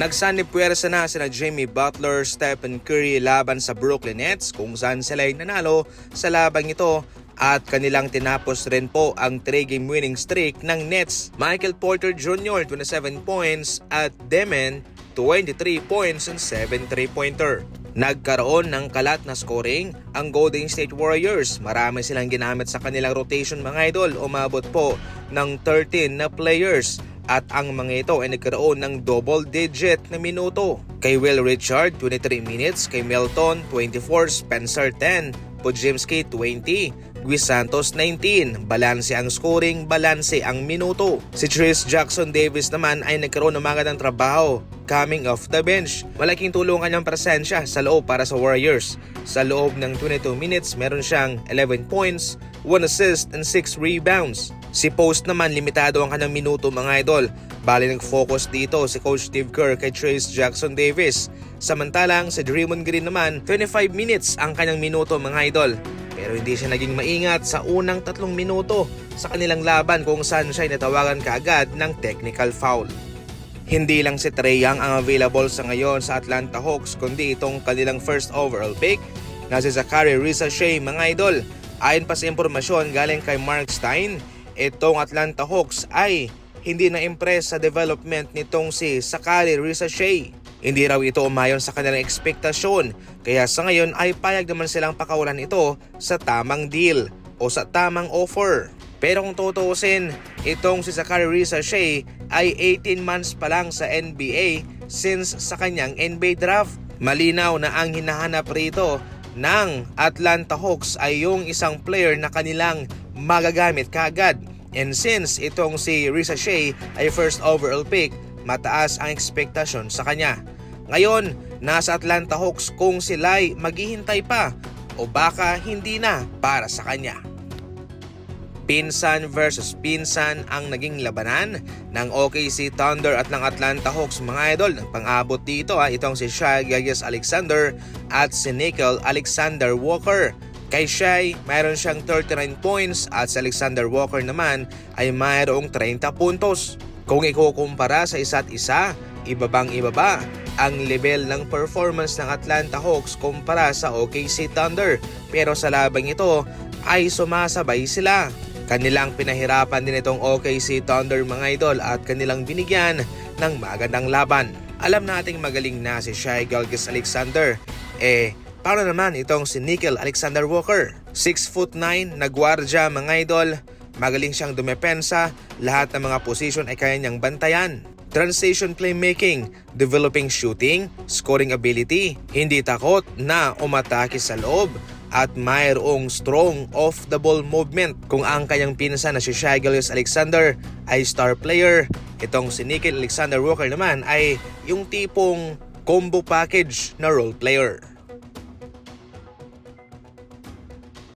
Nagsanib puwersa na sina Jimmy Butler, Stephen Curry laban sa Brooklyn Nets kung saan sila ay nanalo sa labang ito at kanilang tinapos rin po ang 3-game winning streak ng Nets. Michael Porter Jr. 27 points at Demen 23 points and 7 3-pointer. Nagkaroon ng kalat na scoring ang Golden State Warriors. Marami silang ginamit sa kanilang rotation mga idol. Umabot po ng 13 na players. At ang mga ito ay nagkaroon ng double-digit na minuto. Kay Will Richard, 23 minutes. Kay Melton, 24. Spencer, 10. Podziemski, 20. Luis Santos, 19. Balanse ang scoring, balanse ang minuto. Si Trayce Jackson-Davis naman ay nagkaroon ng magandang trabaho coming off the bench. Malaking tulong kanyang presensya sa loob para sa Warriors. Sa loob ng 22 minutes, meron siyang 11 points, 1 assist, and 6 rebounds. Si Post naman, limitado ang kanyang minuto mga idol. Bali nag-focus dito si Coach Steve Kerr kay Trayce Jackson-Davis. Samantalang si Draymond Green naman, 25 minutes ang kanyang minuto mga idol. Pero hindi siya naging maingat sa unang 3 minuto sa kanilang laban kung saan siya natawagan kaagad ng technical foul. Hindi lang si Trae Young ang available sa ngayon sa Atlanta Hawks kundi itong kanilang first overall pick na si Zaccharie Risacher mga idol. Ayon pa sa impormasyon galing kay Mark Stein, itong Atlanta Hawks ay hindi na-impress sa development nitong si Zaccharie Risacher. Hindi raw ito umayon sa kanilang ekspektasyon kaya sa ngayon ay payag naman silang pakawalan ito sa tamang deal o sa tamang offer. Pero kung tutuusin, itong si Zaccharie Risacher ay 18 months pa lang sa NBA since sa kanyang NBA draft. Malinaw na ang hinahanap rito ng Atlanta Hawks ay yung isang player na kanilang magagamit kaagad. And since itong si Risacher ay first overall pick, mataas ang ekspektasyon sa kanya. Ngayon, nasa Atlanta Hawks kung sila'y maghihintay pa o baka hindi na para sa kanya. Pinsan versus pinsan ang naging labanan ng OKC Thunder at ng Atlanta Hawks mga idol. Pang-abot dito itong si Shai Gilgeous-Alexander at si Nickeil Alexander-Walker. Kay Shai, mayroon siyang 39 points at si Alexander Walker naman ay mayroong 30 puntos. Kung ikukumpara sa isa't isa, ibabang-ibaba ang level ng performance ng Atlanta Hawks kumpara sa OKC Thunder. Pero sa labang ito ay sumasabay sila. Kanilang pinahirapan din itong OKC Thunder mga idol at kanilang binigyan ng magandang laban. Alam nating magaling na si Shai Gilgeous-Alexander. Paano naman itong si Nickeil Alexander-Walker? 6'9" na gwardya mga idol. Magaling siyang dumepensa. Lahat ng mga position ay kaya niyang bantayan. Transition playmaking, developing shooting, scoring ability, hindi takot na umatake sa loob, at mayroong strong off-the-ball movement. Kung ang kanyang pinsan na si Shai Gilgeous-Alexander ay star player, itong si Nickeil Alexander-Walker naman ay yung tipong combo package na role player.